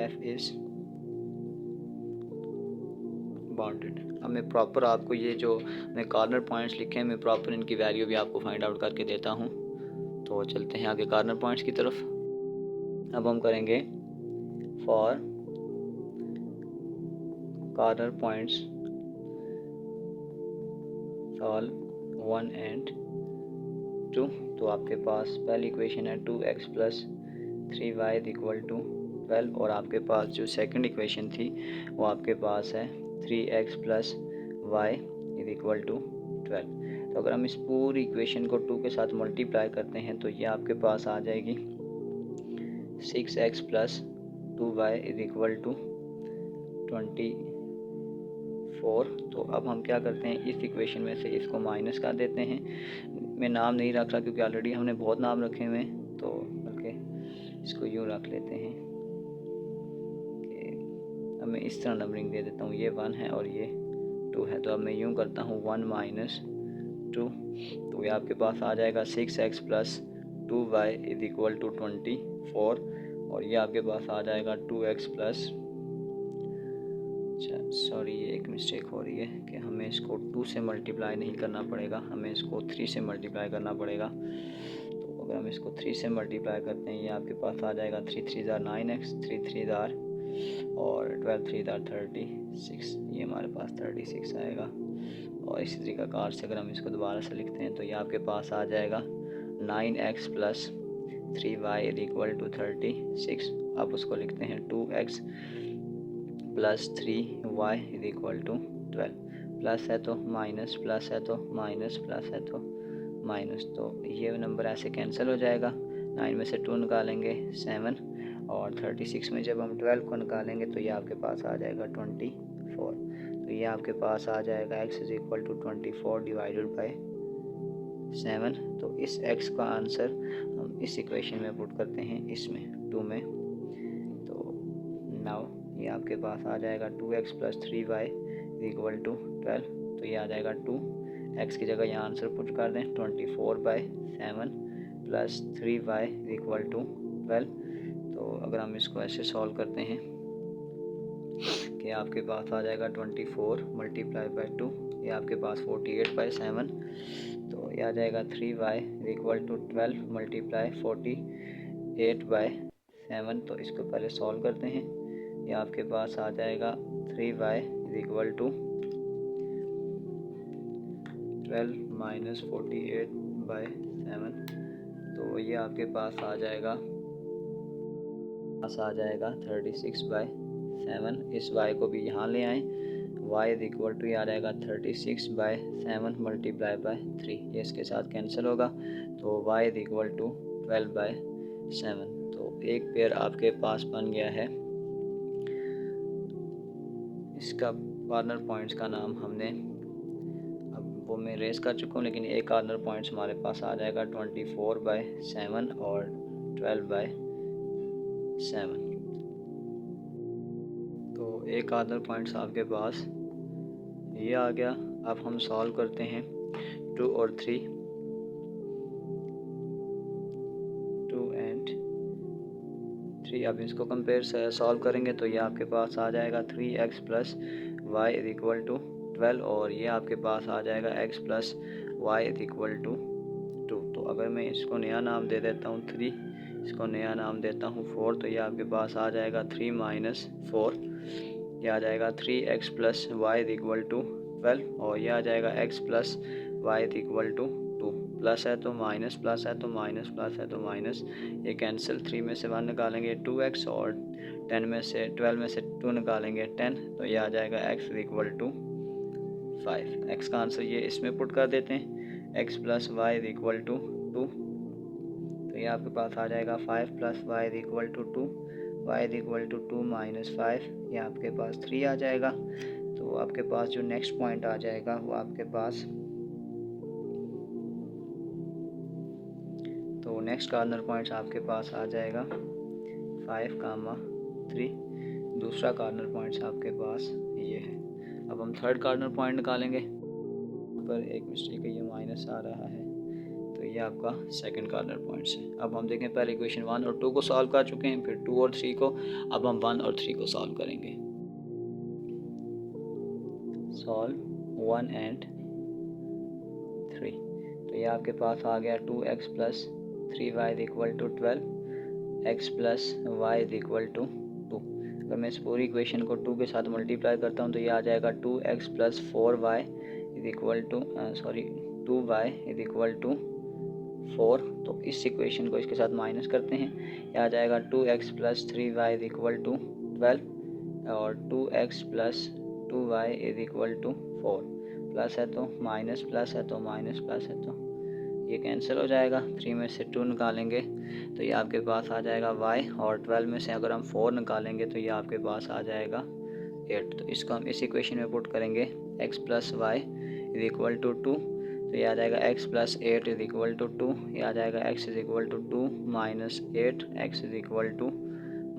f is bounded. अब मैं प्रॉपर आपको ये जो मैं कॉर्नर पॉइंट्स लिखे हैं मैं प्रॉपर इनकी वैल्यू भी आपको फाइंड आउट करके देता हूँ। तो चलते हैं आगे कॉर्नर पॉइंट्स की तरफ। अब हम करेंगे for corner points solve 1 and 2। तो आपके पास पहली इक्वेशन है 2x plus 3y equal to 12 और आपके पास जो सेकंड इक्वेशन थी वो आपके पास है 3x plus y is equal to 12। तो अगर हम इस पूरी इक्वेशन को 2 के साथ मल्टीप्लाई करते हैं तो ये आपके पास आ जाएगी 6x plus 2y is equal to 24। तो अब हम क्या करते हैं, इस इक्वेशन में से इसको माइनस कर देते हैं। मैं नाम नहीं रख रहा क्योंकि ऑलरेडी हमने बहुत नाम रखे हुए हैं, तो बल्कि इसको यूँ रख लेते हैं कि अब मैं इस तरह नंबरिंग दे देता हूँ। ये 1 है और ये 2 है, तो अब मैं यूँ करता हूँ 1 माइनस 2। तो ये आपके पास आ जाएगा 6x plus 2y is equal to 24 और ये आपके पास आ जाएगा 2x प्लस, अच्छा सॉरी ये एक मिस्टेक हो रही है कि हमें इसको 2 से मल्टीप्लाई नहीं करना पड़ेगा, हमें इसको 3 से मल्टीप्लाई करना पड़ेगा। तो अगर हम इसको 3 से मल्टीप्लाई करते हैं ये आपके पास आ जाएगा 3 3 ज़ार 9x, 3 3 ज़ार और 12 3 ज़ार 36, ये हमारे पास 36 आएगा। और इसी तरीका कार से अगर हम इसको दोबारा से लिखते हैं तो ये आपके पास आ जाएगा 9x plus 3y is equal to 36। आप उसको लिखते हैं 2x plus 3y is equal to 12। Plus है तो माइनस, प्लस है तो माइनस, प्लस है तो माइनस, तो ये नंबर ऐसे कैंसिल हो जाएगा। 9 में से 2 निकालेंगे 7 और 36 में जब हम 12 को निकालेंगे तो ये आपके पास आ जाएगा 24। तो ये आपके पास आ जाएगा x is equal to 24 divided by 7। तो इस x का आंसर हम इस इक्वेशन में पुट करते हैं, इसमें 2 में। तो नाउ ये आपके पास आ जाएगा 2x plus 3y equal to 12। तो ये आ जाएगा 2, x की जगह यहाँ आंसर पुट कर दें 24/7 प्लस 3y इक्वल टू 12। तो अगर हम इसको ऐसे सॉल्व करते हैं कि आपके पास आ जाएगा 24 मल्टीप्लाई बाई 2, ये आपके पास 48/7। तो ये आ जाएगा 3y इक्वल टू 12 मल्टीप्लाई 48/7। तो इसको पहले सॉल्व करते हैं, ये आपके पास आ जाएगा 3y इक्वल टू 12 माइनस 48/7। तो ये आपके पास आ जाएगा 36/7। इस y को भी यहाँ ले आएँ, y इक्वल टू ये आ जाएगा 36/7 मल्टीप्लाई बाय 3, ये इसके साथ कैंसिल होगा। तो y इक्वल टू 12/7। तो एक पेयर आपके पास बन गया है। इसका कॉर्नर पॉइंट्स का नाम हमने अब वो मैं रेस कर चुका हूँ, लेकिन एक कॉर्नर पॉइंट्स हमारे पास आ जाएगा 24/7 और 12/7। तो एक कॉर्नर पॉइंट्स आपके पास ये आ गया। अब हम सॉल्व करते हैं 2 और 3, 2 एंड 3। अब इसको कंपेयर से सॉल्व करेंगे तो ये आपके पास आ जाएगा 3x plus y is equal to 12 और ये आपके पास आ जाएगा x plus y is equal to 2। तो अगर मैं इसको नया नाम दे देता हूँ 3, इसको नया नाम देता हूँ 4, तो ये आपके पास आ जाएगा 3 माइनस 4, ये आ जाएगा 3x plus y is equal to 12 और ये आ जाएगा x plus y is equal to 2। Plus है तो माइनस, प्लस है तो माइनस, प्लस है तो माइनस, ये कैंसिल। 3 में से 1 निकालेंगे 2x और 12 में से 2 निकालेंगे 10, तो ये आ जाएगा x इक्वल टू 5। x का आंसर ये इसमें पुट कर देते हैं, x plus y equal to 2। तो ये आपके पास आ जाएगा 5 plus y equal to 2, y equal to 2 minus 5, ये आपके पास 3 आ जाएगा। तो आपके पास जो नेक्स्ट पॉइंट आ जाएगा वो आपके पास, तो नेक्स्ट कॉर्नर पॉइंट्स आपके पास आ जाएगा 5,3। दूसरा कॉर्नर पॉइंट्स आपके पास ये है। अब हम थर्ड कॉर्नर पॉइंट निकालेंगे, पर एक मिस्टेक है, ये माइनस आ रहा है तो तो ये आपका सेकंड कॉर्नर पॉइंट्स है। अब हम देखें पहले इक्वेशन 1 और 2 को सॉल्व कर चुके हैं, फिर 2 और 3 को। अब हम 1 और 3 को सॉल्व करेंगे। Solve 1 and 3। तो ये आपके पास आ गया 2x plus 3y equal to 12, x plus y equal to 2। अगर मैं इस पूरी इक्वेशन को 2 के साथ मल्टीप्लाई करता हूँ तो ये आ जाएगा 2x plus 4y equal to 2y equal to 4। तो इस इक्वेशन को इसके साथ माइनस करते हैं, ये आ जाएगा 2x plus 3y equal to 12 और 2x plus 2y equal to 4। Plus है तो माइनस, प्लस है तो माइनस, प्लस है तो ये कैंसिल हो जाएगा। 3 में से 2 निकालेंगे तो ये आपके पास आ जाएगा y, और 12 में से अगर हम 4 निकालेंगे तो ये आपके पास आ जाएगा 8। तो इसको हम इस इक्वेशन में पुट करेंगे, x plus y is equal to 2। तो ये आ जाएगा x plus 8 is equal to 2। ये आ जाएगा x is equal to 2 minus 8, x is equal to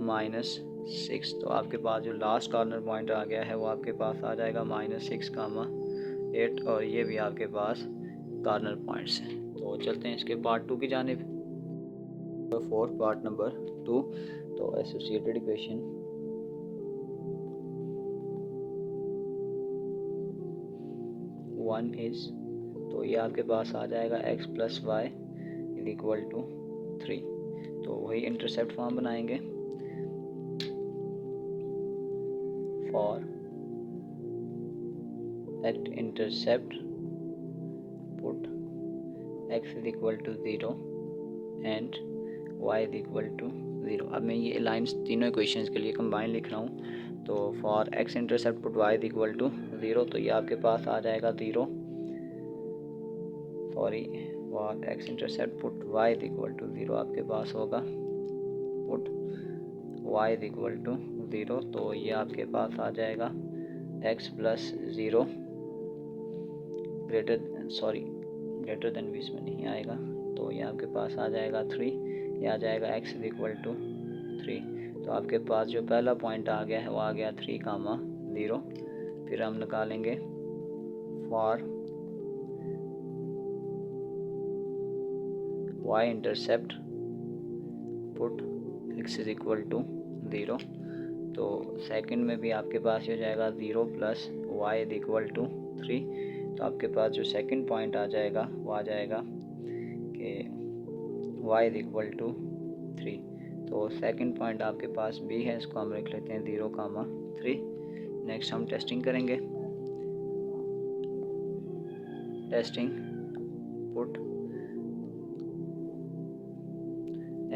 minus 6। तो आपके पास जो लास्ट कॉर्नर पॉइंट आ गया है वो आपके पास आ जाएगा -6, 8, और ये भी आपके पास कॉर्नर पॉइंट्स हैं। तो चलते हैं इसके पार्ट 2 की जानिब। 4 पार्ट नंबर 2। तो एसोसिएटेड इक्वेशन 1 इज, तो ये आपके पास आ जाएगा x plus y is equal to 3। तो वही इंटरसेप्ट फॉर्म बनाएंगे। For x intercept put x is equal to 0 and y is equal to 0। अब मैं ये लाइंस तीनों इक्वेशंस के लिए कंबाइन लिख रहा हूँ। तो for x intercept put y is equal to 0, तो ये आपके पास आ जाएगा 0। For x intercept put y is equal to 0 आपके पास होगा put y is equal to 0। तो ये आपके पास आ जाएगा x प्लस 0 ग्रेटर देन भी इसमें नहीं आएगा, तो ये आपके पास आ जाएगा 3। ये आ जाएगा x इज इक्वल टू 3। तो आपके पास जो पहला पॉइंट आ गया है वो आ गया 3, 0। फिर हम निकालेंगे for y intercept put x is equal to 0। तो सेकंड में भी आपके पास हो जाएगा 0 plus y is equal to 3। तो आपके पास जो सेकंड पॉइंट आ जाएगा वो आ जाएगा कि y इज इक्वल टू 3। तो सेकंड पॉइंट आपके पास b है, इसको हम लिख लेते हैं 0, 3। नेक्स्ट हम टेस्टिंग करेंगे। Testing put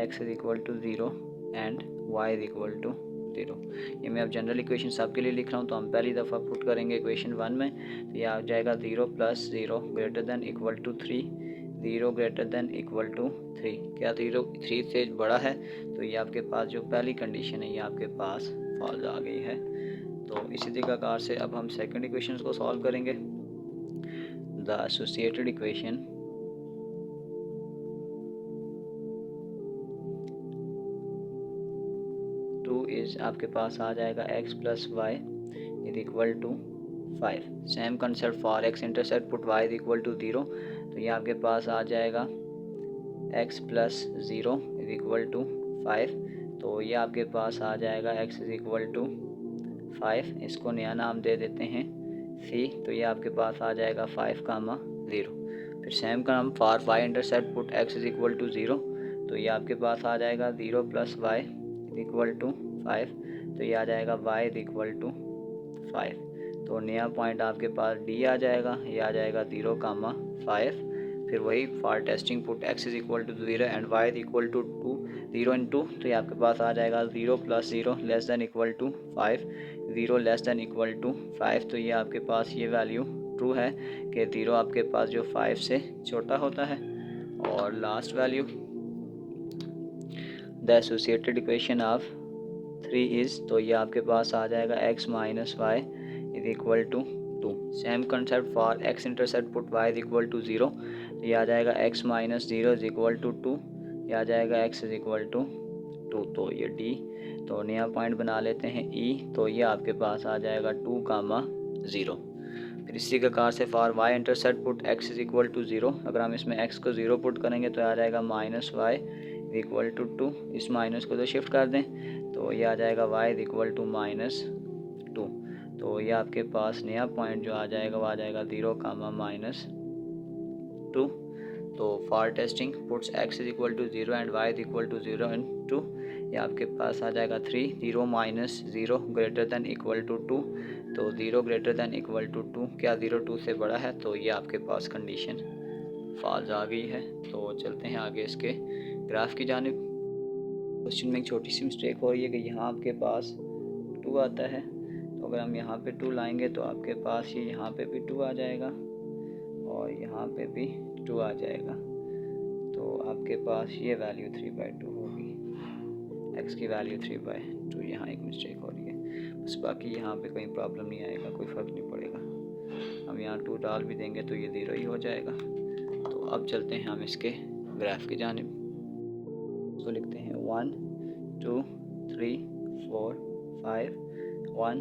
x is equal to 0 and y is equal to 0। ये मैं अब जनरल इक्वेशन सबके लिए लिख रहा हूँ। तो हम पहली दफ़ा पुट करेंगे इक्वेशन 1 में, तो ये आ जाएगा 0 plus 0 greater than equal to 3, 0 greater than equal to 3। क्या 0 3 से बड़ा है? तो ये आपके पास जो पहली कंडीशन है ये आपके पास फॉल्स आ गई है। तो इसी तरीक़ाकार से अब हम सेकंड इक्वेशन को सॉल्व करेंगे। द एसोसिएटेड इक्वेशन इज आपके पास आ जाएगा x plus y is equal to 5। Same concept for x intercept put y is equal to 0। तो ये आपके पास आ जाएगा x plus 0 is equal to 5। तो ये आपके पास आ जाएगा x इज इक्वल टू 5। इसको नया नाम दे देते हैं c। तो ये आपके पास आ जाएगा 5, 0। फिर सेम काम for y intercept put x is equal to 0। तो ये आपके पास आ जाएगा 0 प्लस वाई इक्वल टू 5। तो ये आ जाएगा y इज इक्वल टू 5। तो नया पॉइंट आपके पास d आ जाएगा, ये आ जाएगा 0, 5। फिर वही for testing put x is equal to 0 and y is equal to 2, 0 and 2। तो ये आपके पास आ जाएगा 0 plus 0 less than equal to 5, 0 less than equal to 5। तो ये आपके पास ये वैल्यू ट्रू है कि 0 आपके पास जो 5 से छोटा होता है। और last value the associated equation of 3 is, तो ये आपके पास आ जाएगा x minus y is equal to 2। Same concept for x intercept put y is equal to 0। तो ये आ जाएगा x minus 0 is equal to 2। ये आ जाएगा x इज इक्वल टू 2। तो ये d, तो नया पॉइंट बना लेते हैं e। तो ये आपके पास आ जाएगा 2, 0। फिर इसी प्रकार से for y intercept put x is equal to 0। अगर हम इसमें x को 0 पुट करेंगे तो आ जाएगा माइनस वाई इक्वल टू 2। इस माइनस को तो शिफ्ट कर दें तो ये आ जाएगा y is equal to minus 2। तो ये आपके पास नया पॉइंट जो आ जाएगा वो आ जाएगा 0 कामा माइनस 2। तो for testing puts x is equal to 0 and y is equal to 0 and 2। ये आपके पास आ जाएगा 3, 0 minus 0 greater than equal to 2। तो 0 ग्रेटर दैन इक्वल टू 2, क्या 0 2 से बड़ा है? तो ये आपके पास कंडीशन फॉल्स आ गई है। तो चलते हैं आगे इसके ग्राफ की जानिब। क्वेश्चन में एक छोटी सी मिस्टेक हो रही है कि यहाँ आपके पास 2 आता है, तो अगर हम यहाँ पे 2 लाएंगे तो आपके पास ये यहाँ पे भी 2 आ जाएगा और यहाँ पे भी 2 आ जाएगा। तो आपके पास ये वैल्यू 3/2 होगी, x की वैल्यू 3/2। यहाँ एक मिस्टेक हो रही है बस, बाकी यहाँ पे कोई प्रॉब्लम नहीं आएगा, कोई फ़र्क नहीं पड़ेगा। हम यहाँ 2 डाल भी देंगे तो ये 0 ही हो जाएगा। तो अब चलते हैं हम इसके ग्राफ की जानिब। तो लिखते हैं 1 2 3 4 5, 1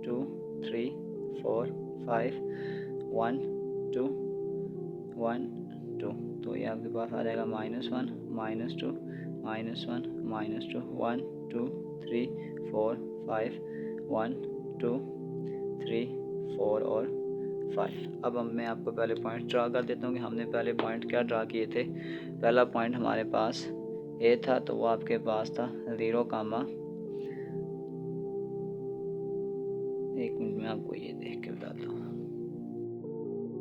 2 3 4 5, 1 2 1 2। तो ये आपके पास आ जाएगा -1 -2 -1 -2, 1 2 3 4 5, 1 2 3 4 और 5। अब मैं आपको पहले पॉइंट ड्रा कर देता हूँ कि हमने पहले पॉइंट क्या ड्रा किए थे। पहला पॉइंट हमारे पास ए था, तो वो आपके पास था 0 कामा, एक मिनट में आपको ये देख के बताता हूँ।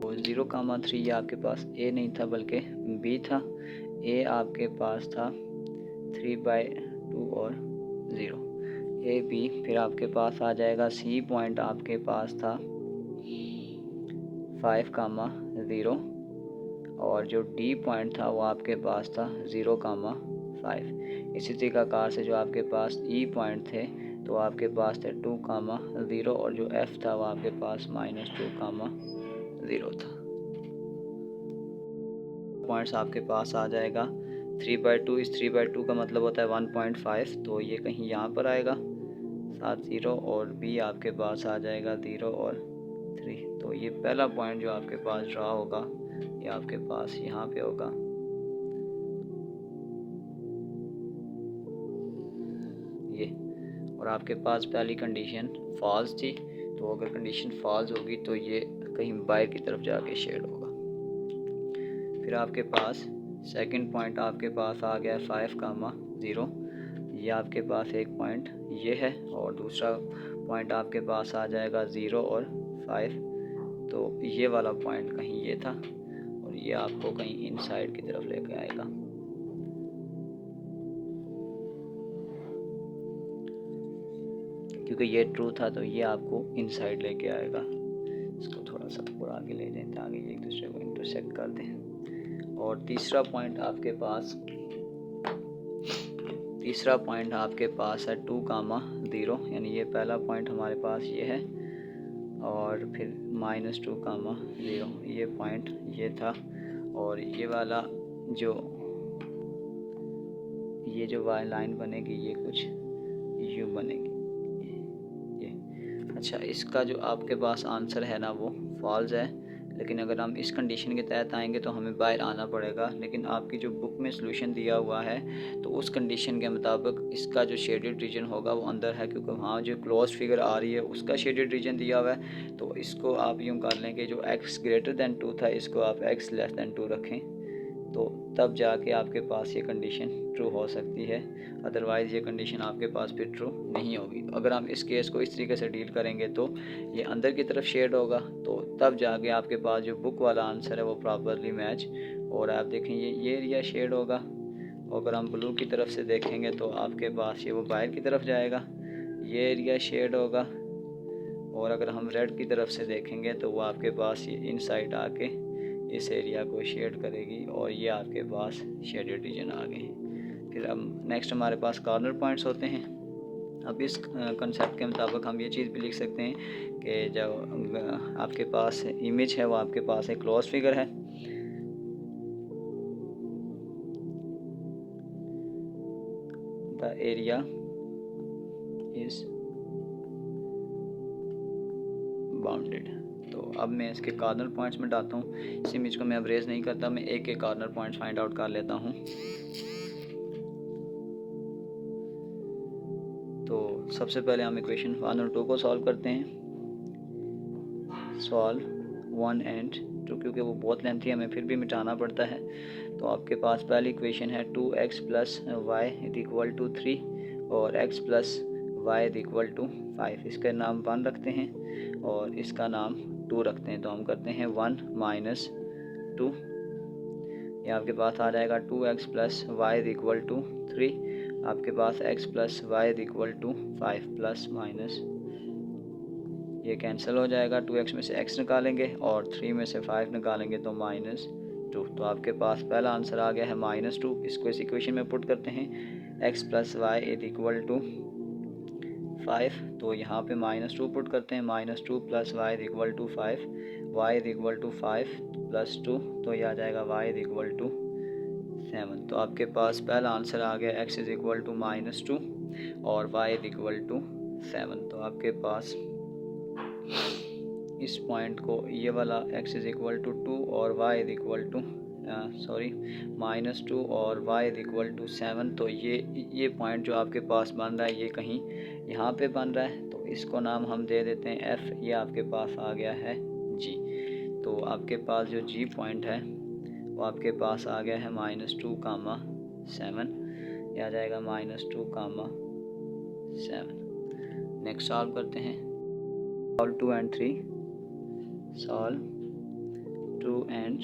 तो 0 कामा 3 ये आपके पास ए नहीं था बल्कि बी था। ए आपके पास था 3/2 और 0 ए बी। फिर आपके पास आ जाएगा सी पॉइंट, आपके पास था 5 कामा 0 और जो डी पॉइंट था वो आपके पास था 0 कामा 5। इसी तरीक़ाकार से जो आपके पास ई पॉइंट थे तो आपके पास थे 2 कामा 0 और जो एफ था वो आपके पास -2 कामा 0 था। पॉइंट्स आपके पास आ जाएगा 3/2। इस 3/2 का मतलब होता है 1.5, तो ये कहीं यहाँ पर आएगा 7 0 और बी आपके पास आ जाएगा 0 और 3। तो ये पहला पॉइंट जो आपके पास ड्रा होगा ये आपके पास यहाँ पे होगा। ये और आपके पास पहली कंडीशन फॉल्स थी, तो अगर कंडीशन फॉल्स होगी तो ये कहीं बाहर की तरफ जाके शेड होगा। फिर आपके पास सेकंड पॉइंट आपके पास आ गया 5 कामा 0। ये आपके पास एक पॉइंट ये है और दूसरा पॉइंट आपके पास आ जाएगा 0 और 5। तो ये वाला पॉइंट कहीं ये था और ये आपको कहीं इनसाइड की तरफ लेके आएगा। क्योंकि ये ट्रू था तो ये आपको इनसाइड लेके आएगा। इसको थोड़ा सा ऊपर आगे ले जाएं ताकि ये एक दूसरे को इंटरसेक्ट कर दें। और तीसरा पॉइंट आपके पास है 2 कामा 0, यानी ये पहला पॉइंट हमारे पास ये है और फिर -2 कामा 0 ये पॉइंट ये था। और ये वाला जो वाई लाइन बनेगी ये कुछ यूँ बनेगी ये। अच्छा, इसका जो आपके पास आंसर है ना वो फॉल्स है, लेकिन अगर हम इस कंडीशन के तहत आएंगे तो हमें बाहर आना पड़ेगा। लेकिन आपकी जो बुक में सॉल्यूशन दिया हुआ है तो उस कंडीशन के मुताबिक इसका जो शेडेड रीजन होगा वो अंदर है, क्योंकि वहाँ जो क्लोज फिगर आ रही है उसका शेडेड रीजन दिया हुआ है। तो इसको आप यूँ कर लें कि जो x ग्रेटर दैन 2 था इसको आप x लेस दैन 2 रखें, तो तब जाके आपके पास ये कंडीशन ट्रू हो सकती है। अदरवाइज़ ये कंडीशन आपके पास फिर ट्रू नहीं होगी। तो अगर हम इस केस को इस तरीके से डील करेंगे तो ये अंदर की तरफ शेड होगा, तो तब जाके आपके पास जो बुक वाला आंसर है वो प्रॉपरली मैच। और आप देखें ये एरिया शेड होगा। अगर हम ब्लू की तरफ से देखेंगे तो आपके पास ये वो बाहर की तरफ जाएगा, ये एरिया शेड होगा। और अगर हम रेड की तरफ से देखेंगे तो वो आपके पास ये इनसाइड आके इस एरिया को शेड करेगी और ये आपके पास शेडेड रीजन आ गए हैं। फिर अब नेक्स्ट हमारे पास कॉर्नर पॉइंट्स होते हैं। अब इस कंसेप्ट के मुताबिक हम ये चीज़ भी लिख सकते हैं कि जब आपके पास इमेज है वो आपके पास एक क्लोज फिगर है, द एरिया इज बाउंडेड। तो अब मैं इसके कॉर्नर पॉइंट्स में डालता हूँ। इस इमेज को मैं अब रेज नहीं करता, मैं एक एक कॉर्नर पॉइंट्स फाइंड आउट कर लेता हूँ। तो सबसे पहले हम इक्वेशन 1 और 2 को सॉल्व करते हैं। सॉल्व 1 एंड 2, क्योंकि वो बहुत लेंथी है हमें फिर भी मिटाना पड़ता है। तो आपके पास पहली इक्वेशन है 2x plus y is equal to 3 और x plus y is equal to 5। इसका नाम 1 रखते हैं और इसका नाम 2 रखते हैं। तो हम करते हैं 1 माइनस 2, ये आपके पास आ जाएगा 2x plus y is equal to 3। आपके पास x plus y is equal to 5 plus minus ये कैंसिल हो जाएगा। 2x में से x निकालेंगे और 3 में से 5 निकालेंगे तो -2। तो आपके पास पहला आंसर आ गया है -2। इसको इस इक्वेशन में पुट करते हैं। x plus y is equal to 5, तो यहाँ पे -2 पुट करते हैं। -2 plus y is equal to 5, y is equal to 5 plus 2, तो ये आ जाएगा y इज इक्वल टू 7। तो आपके पास पहला आंसर आ गया x इज इक्वल टू -2 और y इज इक्वल टू 7। तो आपके पास इस पॉइंट को ये वाला x इज इक्वल टू 2 और y इज इक्वल टू -2 और y इज इक्वल टू 7, तो ये पॉइंट जो आपके पास बन रहा है ये कहीं यहाँ पे बन रहा है। तो इसको नाम हम दे देते हैं f। ये आपके पास आ गया है g। तो आपके पास जो g पॉइंट है वो आपके पास आ गया है -2, 7। ये आ जाएगा -2, 7। नेक्स्ट सॉल्व करते हैं। Solve 2 and 3, solve 2 and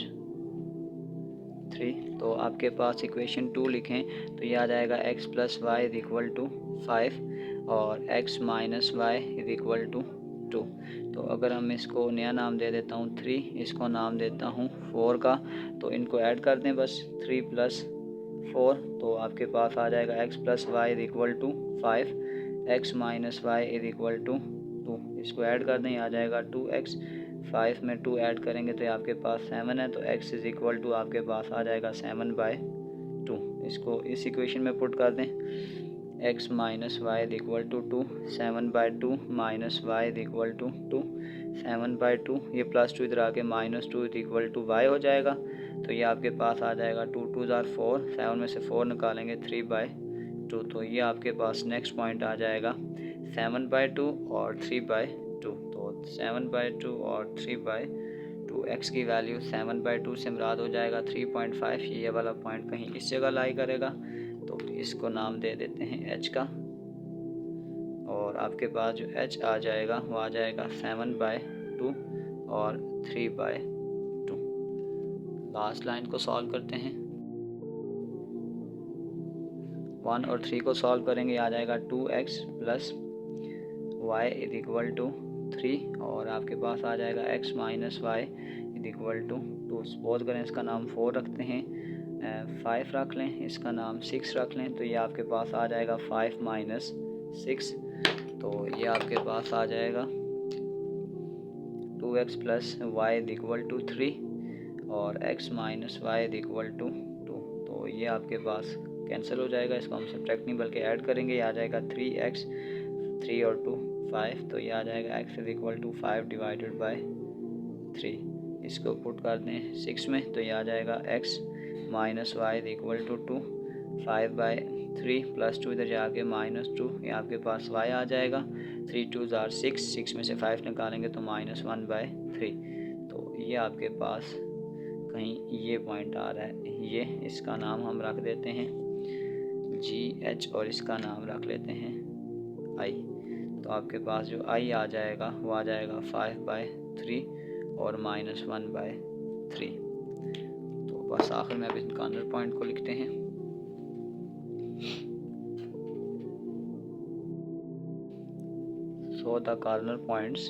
3। तो आपके पास इक्वेशन 2 लिखें तो ये आ जाएगा x plus y is equal to 5 और x minus y is equal to 2। तो अगर हम इसको नया नाम दे देता हूँ 3, इसको नाम देता हूँ 4 का, तो इनको ऐड कर दें बस 3 प्लस 4, तो आपके पास आ जाएगा x plus y is equal to 5, x minus y is equal to 2। इसको ऐड कर दें, आ जाएगा 2x। 5 में 2 ऐड करेंगे तो ये आपके पास 7 है, तो x इज इक्वल टू आपके पास आ जाएगा 7/2। इसको इस इक्वेशन में पुट कर दें। x minus y is equal to 2, 7/2 minus y is equal to 2, 7/2। ये प्लस 2 इधर आके -2 इज इक्वल टू y हो जाएगा। तो ये आपके पास आ जाएगा 2 2 ज़ार 4, 7 में से 4 निकालेंगे 3/2। तो ये आपके पास नेक्स्ट पॉइंट आ जाएगा 7/2 और 3/2। तो 7/2 और 3/2, x की वैल्यू 7/2 से मुराद हो जाएगा 3.5। ये वाला पॉइंट कहीं इस जगह लाई करेगा, तो इसको नाम दे देते हैं h का। और आपके पास जो h आ जाएगा वो आ जाएगा 7/2 और 3/2। लास्ट लाइन को सॉल्व करते हैं। 1 और 3 को सॉल्व करेंगे, आ जाएगा 2x plus y is equal to 3 और आपके पास आ जाएगा x minus y is equal to 2। Suppose करें इसका नाम 4 रखते हैं, 5 रख लें, इसका नाम 6 रख लें, तो ये आपके पास आ जाएगा 5 माइनस 6। तो ये आपके पास आ जाएगा 2x plus y is equal to 3 और x minus y is equal to 2। तो ये आपके पास कैंसिल हो जाएगा, इसको हम सब्ट्रैक्ट नहीं बल्कि ऐड करेंगे। ये आ जाएगा 3x, 3 और 2 5, तो ये आ जाएगा x is equal to 5 divided by 3। इसको पुट कर दें 6 में, तो ये आ जाएगा x minus y is equal to 2, 5/3 plus 2 इधर जाके -2, ये आपके पास y आ जाएगा। 3 2 ज़ार 6, 6 में से 5 निकालेंगे तो -1/3। तो ये आपके पास कहीं ये पॉइंट आ रहा है, ये इसका नाम हम रख देते हैं GH और इसका नाम रख लेते हैं I। तो आपके पास जो I आ जाएगा वो आ जाएगा 5/3 और -1/3। तो बस आखिर में अब इस कॉर्नर पॉइंट को लिखते हैं। So the corner points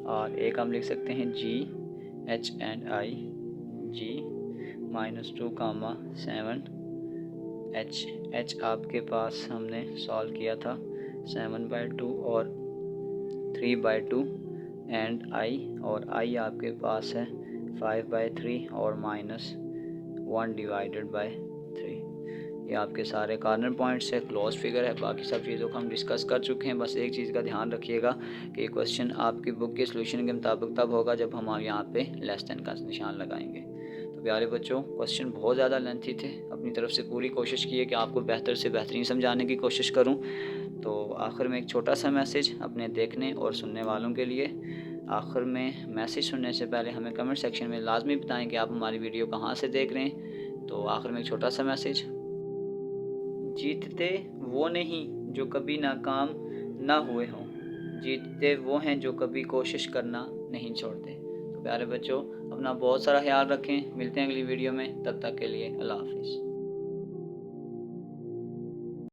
और एक हम लिख सकते हैं G H and I। G -2, 7 H आपके पास हमने सॉल्व किया था 7/2 और 3/2 एंड I, और I आपके पास है 5/3 और -1 डिवाइडेड बाय 3। ये आपके सारे कॉर्नर पॉइंट्स है, क्लोज फिगर है, बाकी सब चीज़ों को हम डिस्कस कर चुके हैं। बस एक चीज़ का ध्यान रखिएगा कि ये क्वेश्चन आपकी बुक के सोल्यूशन के मुताबिक तब होगा जब हम यहाँ पे लेस देन का निशान लगाएंगे। तो प्यारे बच्चों, क्वेश्चन बहुत ज़्यादा लेंथी थे। अपनी तरफ से पूरी कोशिश की है कि आपको बेहतर से बेहतरीन समझाने की कोशिश करूँ। तो आखिर में एक छोटा सा मैसेज अपने देखने और सुनने वालों के लिए। आखिर में मैसेज सुनने से पहले हमें कमेंट सेक्शन में लाजमी बताएं कि आप हमारी वीडियो कहाँ से देख रहे हैं। तो आखिर में एक छोटा सा मैसेज, जीतते वो नहीं जो कभी नाकाम ना हुए हों, जीतते वो हैं जो कभी कोशिश करना नहीं छोड़ते। तो प्यारे बच्चों, अपना बहुत सारा ख्याल रखें। मिलते हैं अगली वीडियो में, तब तक के लिए अल्लाह हाफिज़।